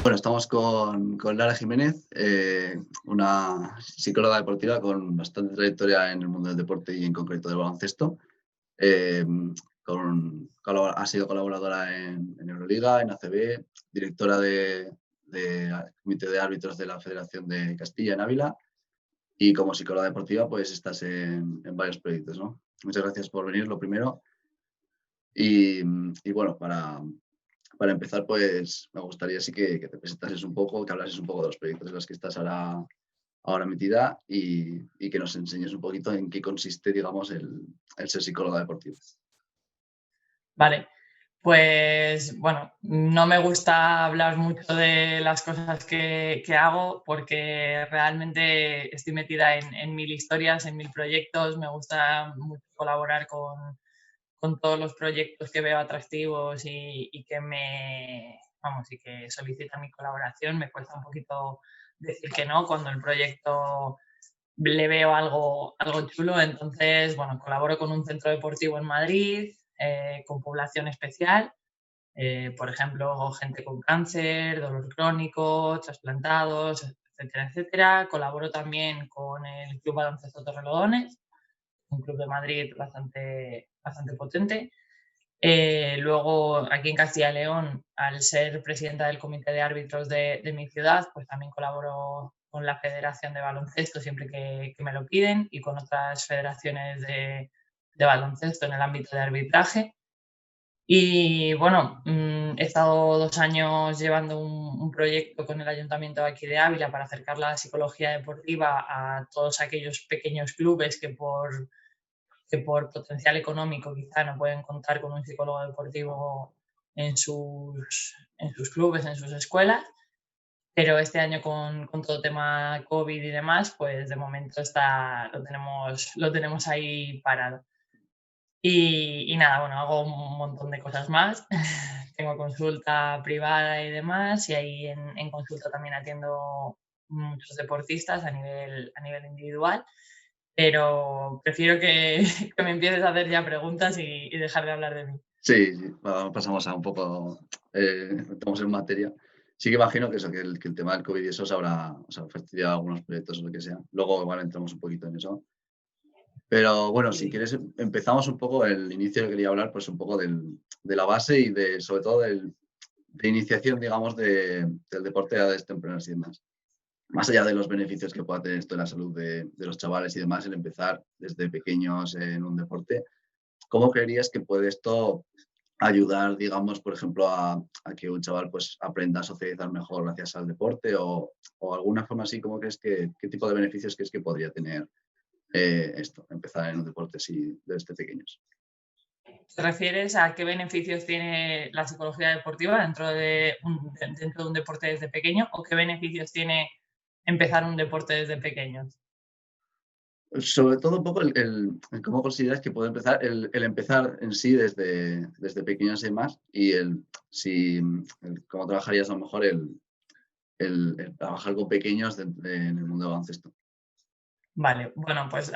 Bueno, estamos con Lara Jiménez, una psicóloga deportiva con bastante trayectoria en el mundo del deporte y en concreto del baloncesto. Eh, ha sido colaboradora en Euroliga, en ACB, directora de comité de árbitros de la Federación de Castilla en Ávila y como psicóloga deportiva pues estás en varios proyectos, ¿no? Muchas gracias por venir, lo primero. Y bueno, para empezar, pues me gustaría sí que te presentases un poco, que hablases un poco de los proyectos en los que estás ahora metida y que nos enseñes un poquito en qué consiste, digamos, el ser psicóloga deportiva. Vale, pues bueno, no me gusta hablar mucho de las cosas que hago porque realmente estoy metida en mil historias, en mil proyectos. Me gusta mucho colaborar con todos los proyectos que veo atractivos y que y que solicitan mi colaboración. Me cuesta un poquito decir que no cuando el proyecto le veo algo chulo. Entonces, bueno, colaboro con un centro deportivo en Madrid, con población especial, por ejemplo, gente con cáncer, dolor crónico, trasplantados, etcétera, etcétera. Colaboro también con el Club Baloncesto Torrelodones, un club de Madrid bastante potente. Luego, aquí en Castilla y León, al ser presidenta del comité de árbitros de mi ciudad, pues también colaboro con la Federación de Baloncesto siempre que me lo piden y con otras federaciones de baloncesto en el ámbito de arbitraje. Y bueno, he estado 2 años llevando un proyecto con el Ayuntamiento de aquí de Ávila para acercar la psicología deportiva a todos aquellos pequeños clubes que por potencial económico quizá no pueden contar con un psicólogo deportivo en sus clubes, en sus escuelas. Pero este año con todo tema COVID y demás, pues de momento lo tenemos ahí parado. Y nada, bueno, hago un montón de cosas más. Tengo consulta privada y demás, y ahí en consulta también atiendo muchos deportistas a nivel individual, pero prefiero que, que me empieces a hacer ya preguntas y dejar de hablar de mí. Sí, sí, pasamos a un poco, entramos en materia. Sí que imagino que eso, que el tema del COVID y eso os habrá fastidiado algunos proyectos o lo que sea. Luego igual entramos un poquito en eso. Pero bueno, si Sí. quieres, empezamos un poco el inicio que quería hablar, pues un poco de la base y sobre todo de iniciación, digamos, del deporte a edades tempranas y demás. Más allá de los beneficios que pueda tener esto en la salud de los chavales y demás, el empezar desde pequeños en un deporte, ¿cómo creerías que puede esto ayudar, digamos, por ejemplo, a que un chaval pues aprenda a socializar mejor gracias al deporte o alguna forma así, ¿cómo crees qué tipo de beneficios crees que podría tener esto, empezar en un deporte así desde pequeños? ¿Te refieres a qué beneficios tiene la psicología deportiva dentro de un deporte desde pequeño o qué beneficios tiene empezar un deporte desde pequeños? Sobre todo un poco el cómo consideras que puede empezar, el empezar en sí desde pequeños y demás, y cómo trabajarías a lo mejor el trabajar con pequeños en el mundo del baloncesto. Vale, bueno, pues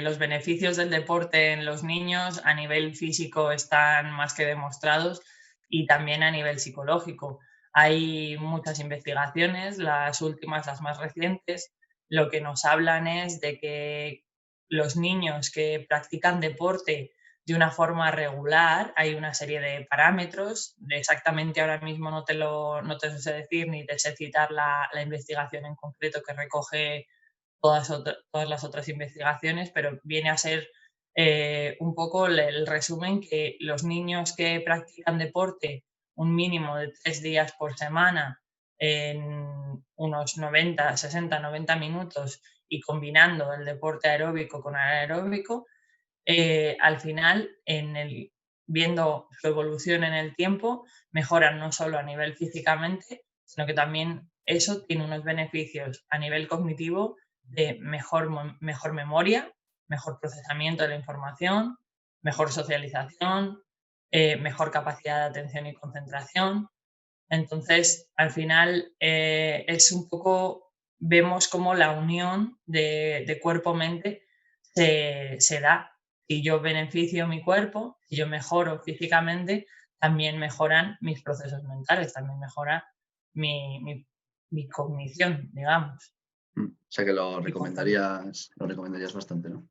los beneficios del deporte en los niños a nivel físico están más que demostrados y también a nivel psicológico. Hay muchas investigaciones, las últimas, las más recientes, lo que nos hablan es de que los niños que practican deporte de una forma regular, hay una serie de parámetros, exactamente ahora mismo no te sé decir ni te sé citar la investigación en concreto que recoge todas las otras investigaciones, pero viene a ser un poco el resumen que los niños que practican deporte un mínimo de 3 días por semana en unos 90, 60, 90 minutos y combinando el deporte aeróbico con anaeróbico, al final, viendo su evolución en el tiempo, mejoran no solo a nivel físicamente, sino que también eso tiene unos beneficios a nivel cognitivo de mejor memoria, mejor procesamiento de la información, mejor socialización, mejor capacidad de atención y concentración. Entonces, al final, es un poco, vemos cómo la unión de cuerpo-mente se da. Si yo beneficio mi cuerpo, si yo mejoro físicamente, también mejoran mis procesos mentales, también mejora mi cognición, digamos. O sea que Mi comportamiento. lo recomendarías bastante, ¿no?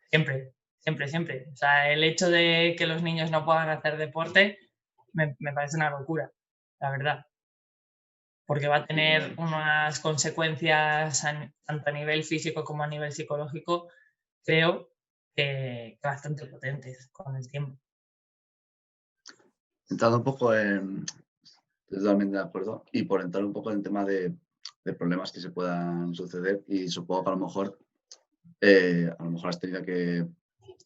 Siempre, siempre, siempre. O sea, el hecho de que los niños no puedan hacer deporte me parece una locura, la verdad, porque va a Sí, tener unas consecuencias tanto a nivel físico como a nivel psicológico, creo que bastante potentes con el tiempo. entrando un poco en, estoy totalmente de acuerdo, y por entrar un poco en el tema de problemas que se puedan suceder, y supongo que a lo mejor has tenido que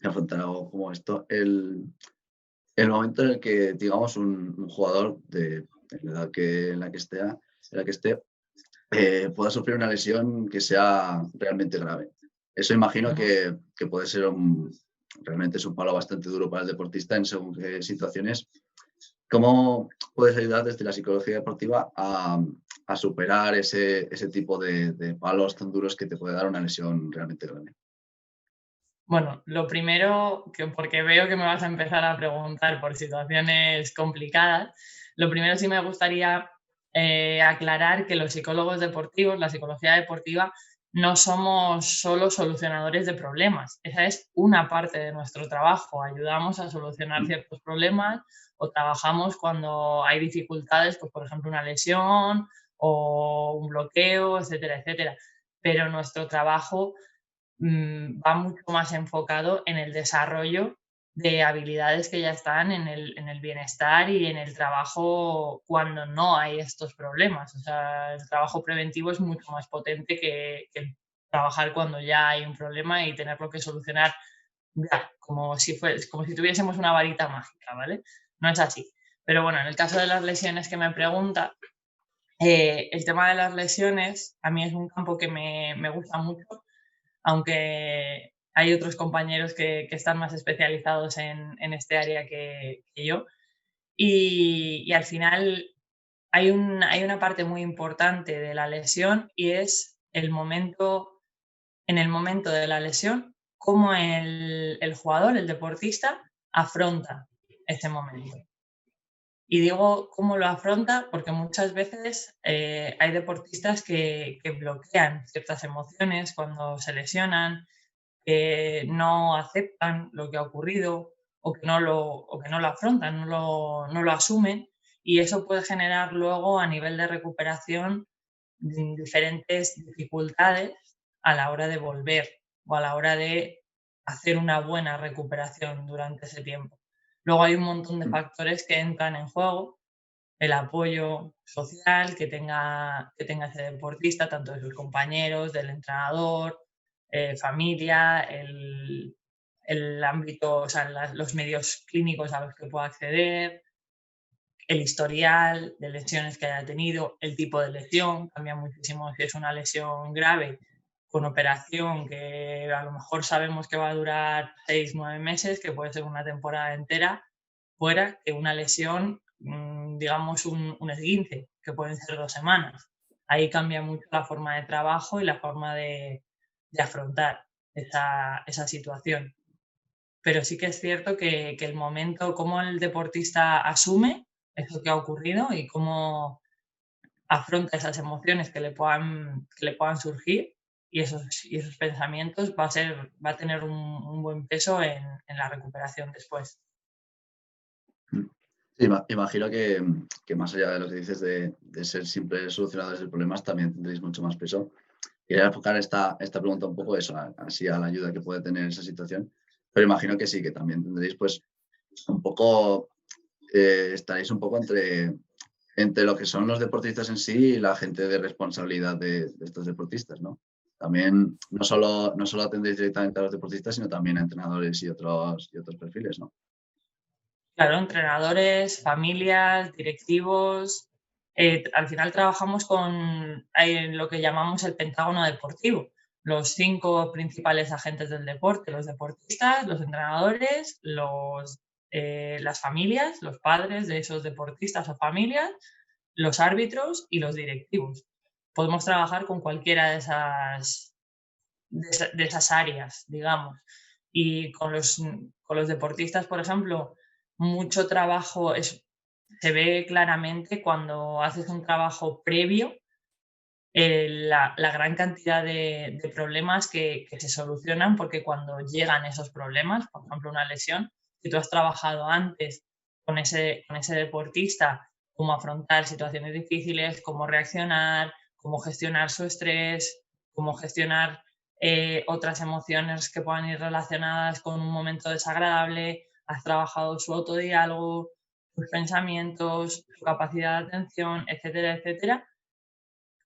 afrontar algo como esto, el momento en el que, digamos, un jugador de la edad en la que esté pueda sufrir una lesión que sea realmente grave. Eso imagino Ujú. que puede ser realmente es un palo bastante duro para el deportista en según qué situaciones. ¿Cómo puedes ayudar desde la psicología deportiva a superar ese tipo de palos tan duros que te puede dar una lesión realmente grave? Bueno, lo primero, porque veo que me vas a empezar a preguntar por situaciones complicadas, lo primero sí me gustaría aclarar que los psicólogos deportivos, la psicología deportiva, no somos solo solucionadores de problemas. Esa es una parte de nuestro trabajo. Ayudamos a solucionar Mm, ciertos problemas o trabajamos cuando hay dificultades, pues por ejemplo una lesión o un bloqueo, etcétera, etcétera. Pero nuestro trabajo va mucho más enfocado en el desarrollo de habilidades que ya están en el bienestar y en el trabajo cuando no hay estos problemas. O sea, el trabajo preventivo es mucho más potente que el trabajar cuando ya hay un problema y tenerlo que solucionar ya, como si tuviésemos una varita mágica, ¿vale? No es así. Pero bueno, en el caso de las lesiones que me pregunta, el tema de las lesiones a mí es un campo que me gusta mucho, aunque hay otros compañeros que están más especializados en este área que yo. Y al final hay una parte muy importante de la lesión y es en el momento de la lesión, cómo el jugador, el deportista, afronta ese momento. Y digo cómo lo afronta porque muchas veces hay deportistas que bloquean ciertas emociones cuando se lesionan, que no aceptan lo que ha ocurrido o que no lo afrontan, no lo asumen, y eso puede generar luego a nivel de recuperación diferentes dificultades a la hora de volver o a la hora de hacer una buena recuperación durante ese tiempo. Luego hay un montón de mm, factores que entran en juego, el apoyo social que tenga ese deportista, tanto de sus compañeros, del entrenador, familia, el ámbito, o sea, los medios clínicos a los que pueda acceder, el historial de lesiones que haya tenido, el tipo de lesión, cambia muchísimo si es una lesión grave con operación que a lo mejor sabemos que va a durar 6 o 9 meses, que puede ser una temporada entera, fuera que una lesión, digamos un esguince, que pueden ser 2 semanas. Ahí cambia mucho la forma de trabajo y la forma de afrontar esa situación. Pero sí que es cierto que el momento, cómo el deportista asume eso que ha ocurrido y cómo afronta esas emociones que le puedan surgir y esos pensamientos va a tener un buen peso en la recuperación después. mm. Sí, imagino que más allá de lo que dices de ser simples solucionadores de problemas, también tendréis mucho más peso. Quería enfocar esta pregunta un poco eso, así a la ayuda que puede tener esa situación, pero imagino que sí, que también tendréis pues un poco, estaréis un poco entre lo que son los deportistas en sí y la gente de responsabilidad de estos deportistas, ¿no? También no solo atendéis directamente a los deportistas, sino también a entrenadores y otros perfiles, ¿no? Claro, entrenadores, familias, directivos. Al final trabajamos con lo que llamamos el pentágono deportivo, los 5 principales agentes del deporte, los deportistas, los entrenadores, las familias, los padres de esos deportistas o familias, los árbitros y los directivos. Podemos trabajar con cualquiera de esas áreas, digamos. Y con los deportistas, por ejemplo, mucho trabajo es se ve claramente cuando haces un trabajo previo, la gran cantidad de problemas que se solucionan, porque cuando llegan esos problemas, por ejemplo, una lesión, si tú has trabajado antes con ese deportista, cómo afrontar situaciones difíciles, cómo reaccionar, cómo gestionar su estrés, cómo gestionar otras emociones que puedan ir relacionadas con un momento desagradable, has trabajado su autodiálogo, sus pensamientos, su capacidad de atención, etcétera, etcétera.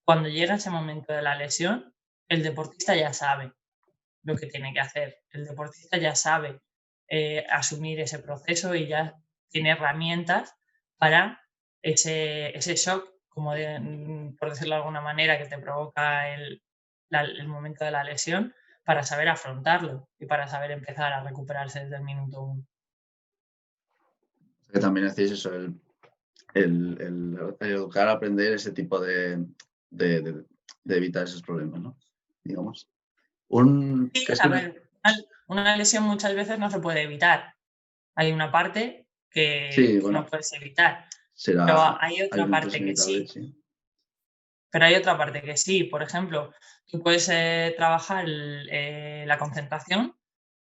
Cuando llega ese momento de la lesión, el deportista ya sabe lo que tiene que hacer. El deportista ya sabe asumir ese proceso y ya tiene herramientas para ese shock, por decirlo de alguna manera, que te provoca el momento de la lesión, para saber afrontarlo y para saber empezar a recuperarse desde el minuto uno. Que también hacéis eso, el educar a aprender ese tipo de, de- de evitar esos problemas, ¿no? Digamos. Sí, ¿Crees a que ver, una lesión muchas veces no se puede evitar. Hay una parte sí, que no bueno, puedes evitar, pero será, hay hay otra momentos parte que inevitables, sí. sí. Pero hay otra parte que sí. Por ejemplo, tú puedes trabajar la concentración,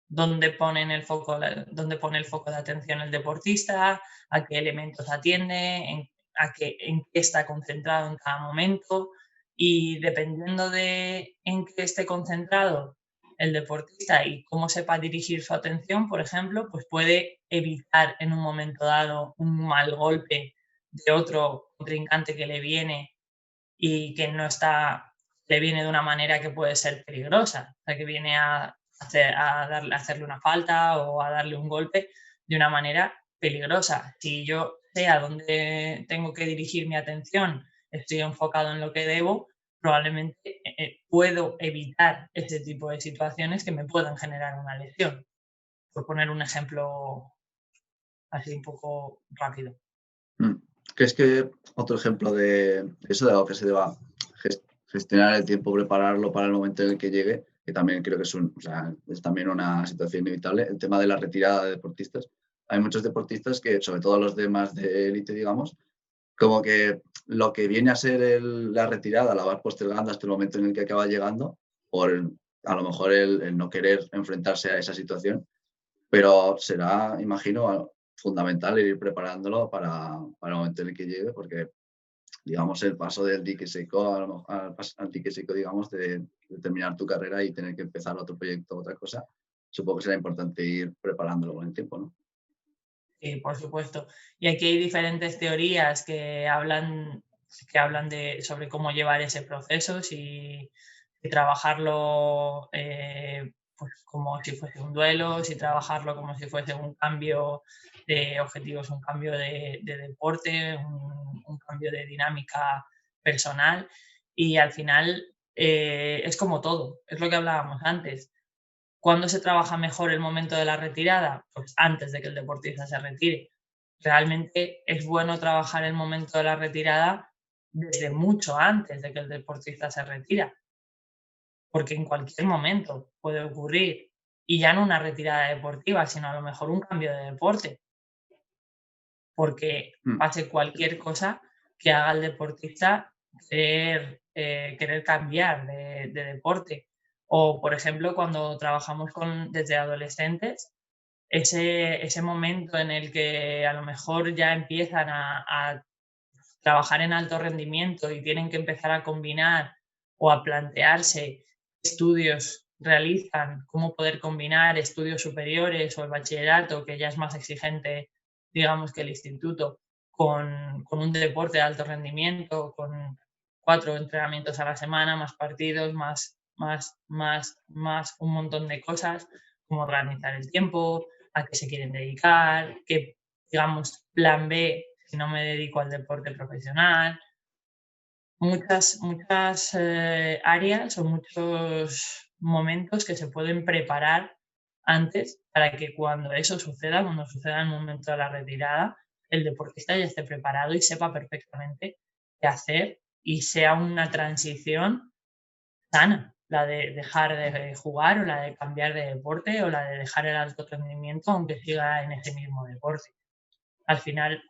donde pone el foco de atención el deportista, a qué elementos atiende, en qué está concentrado en cada momento. Y dependiendo de en qué esté concentrado el deportista y cómo sepa dirigir su atención, por ejemplo, pues puede evitar en un momento dado un mal golpe de otro contrincante que le viene y que no está, le viene de una manera que puede ser peligrosa, o sea, que viene a hacerle una falta o a darle un golpe de una manera peligrosa. Si yo sé a dónde tengo que dirigir mi atención, estoy enfocado en lo que debo, probablemente puedo evitar ese tipo de situaciones que me puedan generar una lesión. Por poner un ejemplo así un poco rápido. Mm. ¿Crees que otro ejemplo de eso, de algo que se deba gestionar el tiempo, prepararlo para el momento en el que llegue, que también creo que o sea, es también una situación inevitable, el tema de la retirada de deportistas? Hay muchos deportistas que, sobre todo los de más de élite, digamos, como que lo que viene a ser la retirada la vas postergando hasta el momento en el que acaba llegando, por a lo mejor el no querer enfrentarse a esa situación, pero será, imagino, fundamental ir preparándolo para el momento en el que llegue, porque, digamos, el paso del dique seco al dique seco, digamos, de terminar tu carrera y tener que empezar otro proyecto, otra cosa, supongo que será importante ir preparándolo con el tiempo, ¿no? Sí, por supuesto. Y aquí hay diferentes teorías que hablan sobre cómo llevar ese proceso, si trabajarlo pues como si fuese un duelo, si trabajarlo como si fuese un cambio de objetivos, un cambio de deporte, un cambio de dinámica personal. Y al final es como todo, es lo que hablábamos antes. ¿Cuándo se trabaja mejor el momento de la retirada? Pues antes de que el deportista se retire. Realmente es bueno trabajar el momento de la retirada desde mucho antes de que el deportista se retira, porque en cualquier momento puede ocurrir, y ya no una retirada deportiva, sino a lo mejor un cambio de deporte, porque Mm, pase cualquier cosa que haga al deportista querer cambiar de deporte. O, por ejemplo, cuando trabajamos desde adolescentes, ese momento en el que a lo mejor ya empiezan a trabajar en alto rendimiento y tienen que empezar a combinar o a plantearse qué estudios realizan, cómo poder combinar estudios superiores o el bachillerato, que ya es más exigente, digamos, que el instituto, con un deporte de alto rendimiento, con 4 entrenamientos a la semana, más partidos, más un montón de cosas, como organizar el tiempo, a qué se quieren dedicar, qué, digamos, plan B si no me dedico al deporte profesional. Muchas áreas o muchos momentos que se pueden preparar antes para que cuando eso suceda, cuando suceda el momento de la retirada, el deportista ya esté preparado y sepa perfectamente qué hacer y sea una transición sana, la de dejar de jugar o la de cambiar de deporte o la de dejar el alto rendimiento aunque siga en ese mismo deporte. Al final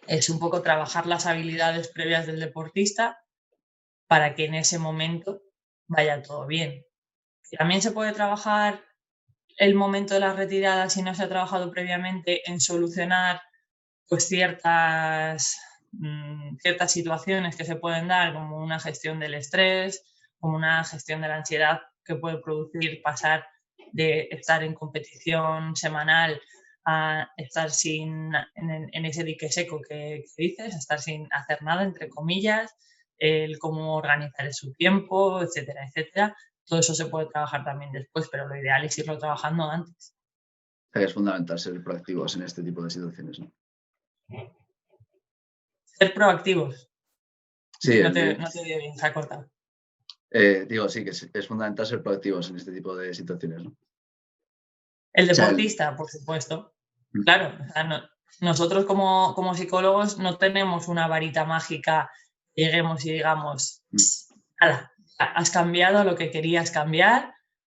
es un poco trabajar las habilidades previas del deportista para que en ese momento vaya todo bien. También se puede trabajar el momento de la retirada, si no se ha trabajado previamente, en solucionar pues ciertas situaciones que se pueden dar, como una gestión del estrés, como una gestión de la ansiedad que puede producir pasar de estar en competición semanal a estar en ese dique seco que dices, estar sin hacer nada, entre comillas, el cómo organizar su tiempo, etcétera, etcétera. Todo eso se puede trabajar también después, pero lo ideal es irlo trabajando antes. Es fundamental ser proactivos en este tipo de situaciones, ¿no? Ser proactivos. Sí, No te dio bien, se ha cortado. digo, sí, que es fundamental ser proactivos en este tipo de situaciones, ¿no? El O sea, deportista, por supuesto. Claro, o sea, nosotros como psicólogos no tenemos una varita mágica, lleguemos y digamos, hala, has cambiado lo que querías cambiar,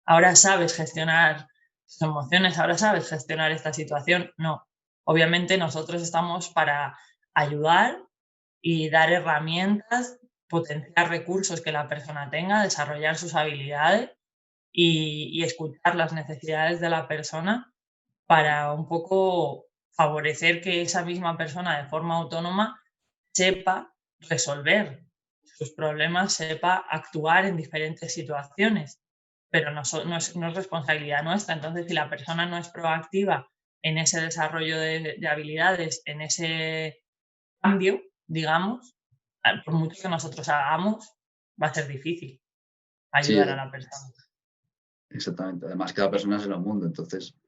ahora sabes gestionar tus emociones, ahora sabes gestionar esta situación. No, obviamente nosotros estamos para ayudar y dar herramientas, potenciar recursos que la persona tenga, desarrollar sus habilidades y escuchar las necesidades de la persona para un poco favorecer que esa misma persona de forma autónoma sepa resolver sus problemas, sepa actuar en diferentes situaciones, pero no es responsabilidad nuestra. Entonces, si la persona no es proactiva en ese desarrollo de habilidades, en ese cambio, digamos, por mucho que nosotros hagamos, va a ser difícil sí, ayudar a la persona. exactamente. Además, cada persona es un mundo, entonces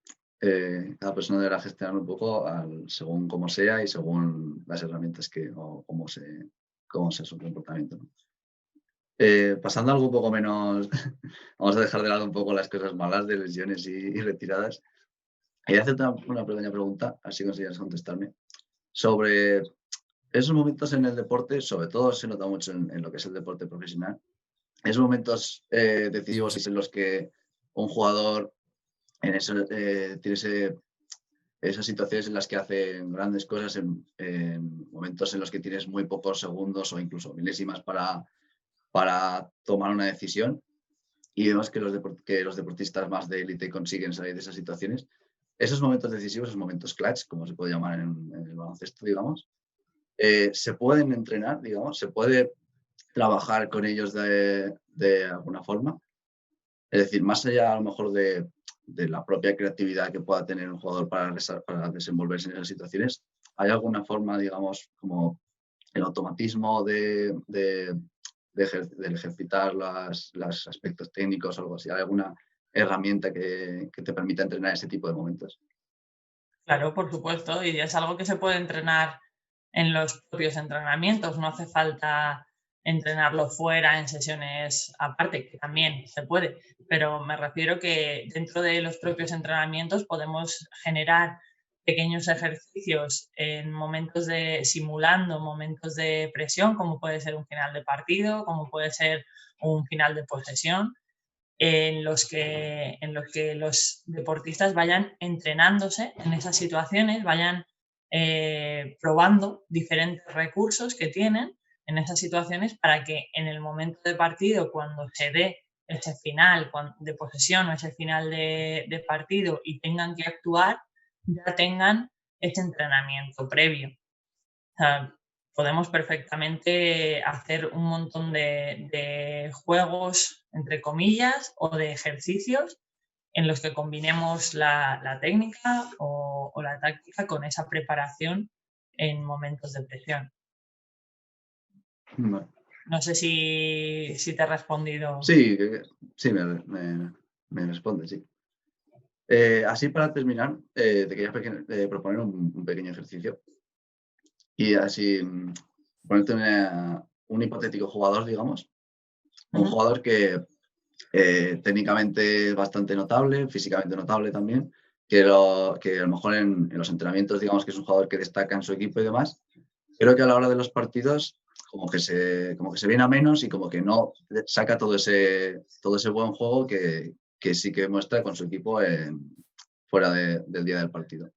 cada persona deberá gestionar un poco según cómo sea y según las herramientas o cómo sea su comportamiento, ¿no? Pasando a algo un poco menos, vamos a dejar de lado un poco las cosas malas de lesiones y retiradas. Quería hacerte una pequeña pregunta, así consigues contestarme, sobre esos momentos en el deporte, sobre todo se nota mucho en lo que es el deporte profesional, esos momentos decisivos en los que un jugador tiene esas situaciones en las que hace grandes cosas en momentos en los que tienes muy pocos segundos o incluso milésimas para tomar una decisión y vemos que los deportistas más de élite consiguen salir de esas situaciones. Esos momentos decisivos, esos momentos clutch, como se puede llamar en el baloncesto, digamos, se pueden entrenar, digamos, se puede trabajar con ellos de alguna forma. Es decir, más allá a lo mejor de la propia creatividad que pueda tener un jugador para desenvolverse en esas situaciones, ¿hay alguna forma, digamos, como el automatismo del ejercitar los aspectos técnicos o algo así? ¿Hay alguna herramienta que te permita entrenar ese tipo de momentos? Claro, por supuesto, y es algo que se puede entrenar en los propios entrenamientos, no hace falta entrenarlo fuera en sesiones aparte, que también se puede, pero me refiero que dentro de los propios entrenamientos podemos generar pequeños ejercicios en momentos simulando momentos de presión, como puede ser un final de partido, como puede ser un final de posesión, en los que los deportistas vayan entrenándose en esas situaciones, vayan probando diferentes recursos que tienen en esas situaciones para que en el momento de partido, cuando se dé ese final de posesión o ese final de partido y tengan que actuar, ya tengan ese entrenamiento previo. O sea, podemos perfectamente hacer un montón de juegos, entre comillas, o de ejercicios en los que combinemos la técnica o la táctica con esa preparación en momentos de presión. Bueno, No sé si te he respondido. sí, sí, me responde, sí. Así para terminar, te quería proponer un pequeño ejercicio y así ponerte un hipotético jugador, digamos, un Ujú. jugador que técnicamente es bastante notable, físicamente notable también, que a lo mejor en los entrenamientos digamos que es un jugador que destaca en su equipo y demás, creo que a la hora de los partidos como que se viene a menos y como que no saca todo ese buen juego que sí que muestra con su equipo fuera del día del partido.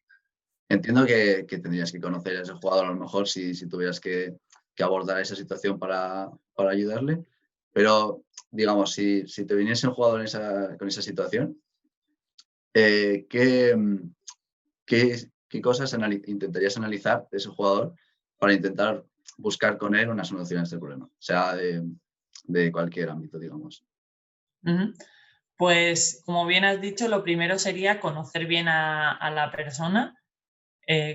entiendo que tendrías que conocer a ese jugador a lo mejor si tuvieras que abordar esa situación para ayudarle, pero digamos, si te viniese un jugador con esa situación, eh, ¿qué, mm, qué cosas intentarías analizar de ese jugador para intentar buscar con él una solución a este problema? Sea de cualquier ámbito, digamos. Ujú. Pues como bien has dicho, lo primero sería conocer bien a la persona,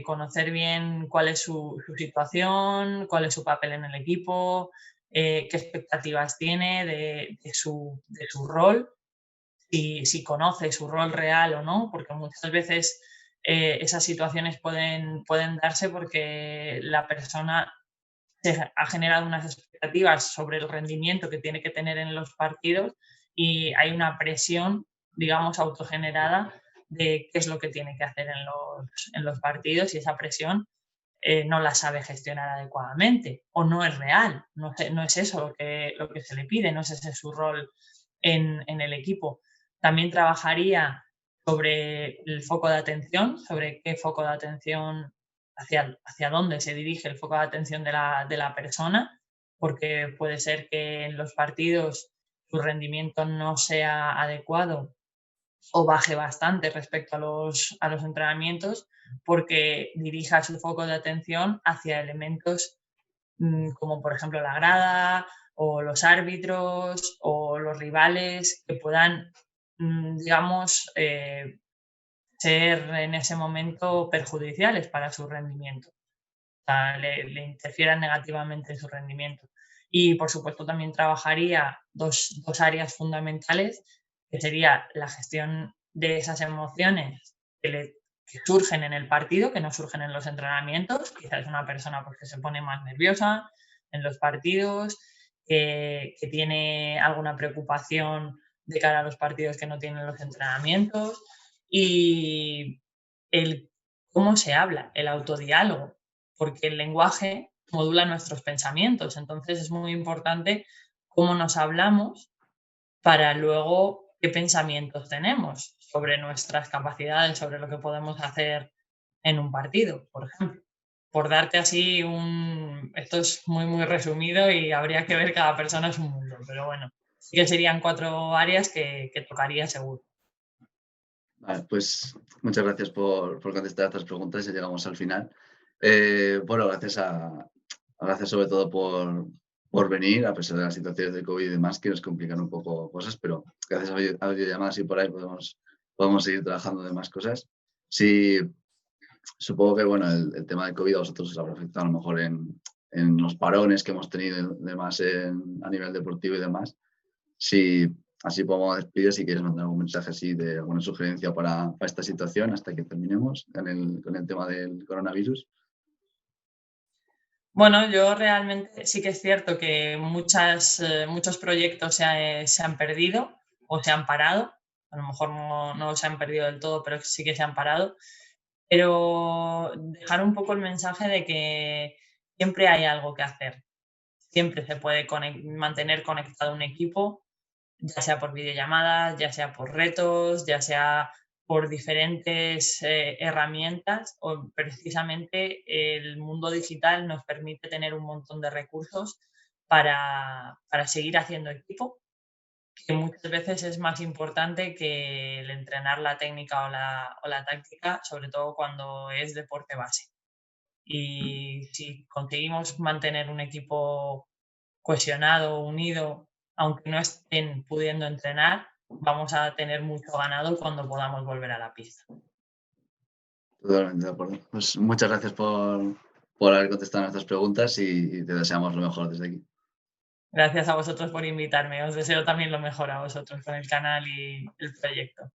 conocer bien cuál es su situación, cuál es su papel en el equipo, qué expectativas tiene de su rol, si conoce su rol real o no, porque muchas veces esas situaciones pueden darse porque la persona se ha generado unas expectativas sobre el rendimiento que tiene que tener en los partidos y hay una presión, digamos, autogenerada de qué es lo que tiene que hacer en los partidos y esa presión no la sabe gestionar adecuadamente o no es real, no es eso lo que se le pide, no es ese su rol en el equipo. También trabajaría sobre el foco de atención, sobre qué foco de atención, hacia dónde se dirige el foco de atención de la persona, porque puede ser que en los partidos su rendimiento no sea adecuado o baje bastante respecto a los entrenamientos, porque dirija su foco de atención hacia elementos como por ejemplo la grada o los árbitros o los rivales que puedan, digamos, ser en ese momento perjudiciales para su rendimiento, o sea, le interfieran negativamente en su rendimiento. Y por supuesto también trabajaría dos áreas fundamentales, que sería la gestión de esas emociones que surgen en el partido, que no surgen en los entrenamientos. Quizás es una persona pues, que se pone más nerviosa en los partidos, que tiene alguna preocupación de cara a los partidos que no tienen los entrenamientos y el cómo se habla, el autodiálogo, porque el lenguaje modula nuestros pensamientos. Entonces es muy importante cómo nos hablamos para luego qué pensamientos tenemos sobre nuestras capacidades, sobre lo que podemos hacer en un partido, por ejemplo. Por darte así esto es muy, muy resumido y habría que ver cada persona es un mundo, pero bueno, sí que serían 4 áreas que tocaría seguro. Vale, pues muchas gracias por contestar a estas preguntas y llegamos al final. Bueno, gracias sobre todo por venir, a pesar de las situaciones de COVID y demás que nos complican un poco cosas, pero gracias a videollamadas y por ahí podemos seguir trabajando de más cosas. Sí, supongo que bueno, el tema de COVID a vosotros os habrá afectado a lo mejor en los parones que hemos tenido demás a nivel deportivo y demás. Si así podemos despedir, si quieres mandar algún mensaje así de alguna sugerencia para esta situación hasta que terminemos con el tema del coronavirus. Bueno, yo realmente sí que es cierto que muchos proyectos se han perdido o se han parado. A lo mejor no se han perdido del todo, pero sí que se han parado. Pero dejar un poco el mensaje de que siempre hay algo que hacer. Siempre se puede mantener conectado un equipo, ya sea por videollamadas, ya sea por retos, ya sea por diferentes herramientas, o precisamente el mundo digital nos permite tener un montón de recursos para seguir haciendo equipo, que muchas veces es más importante que el entrenar la técnica o la táctica, sobre todo cuando es deporte base. Y si conseguimos mantener un equipo cohesionado, unido, aunque no estén pudiendo entrenar, vamos a tener mucho ganado cuando podamos volver a la pista. Totalmente de acuerdo. Pues muchas gracias por haber contestado nuestras preguntas y te deseamos lo mejor desde aquí. Gracias a vosotros por invitarme. Os deseo también lo mejor a vosotros con el canal y el proyecto.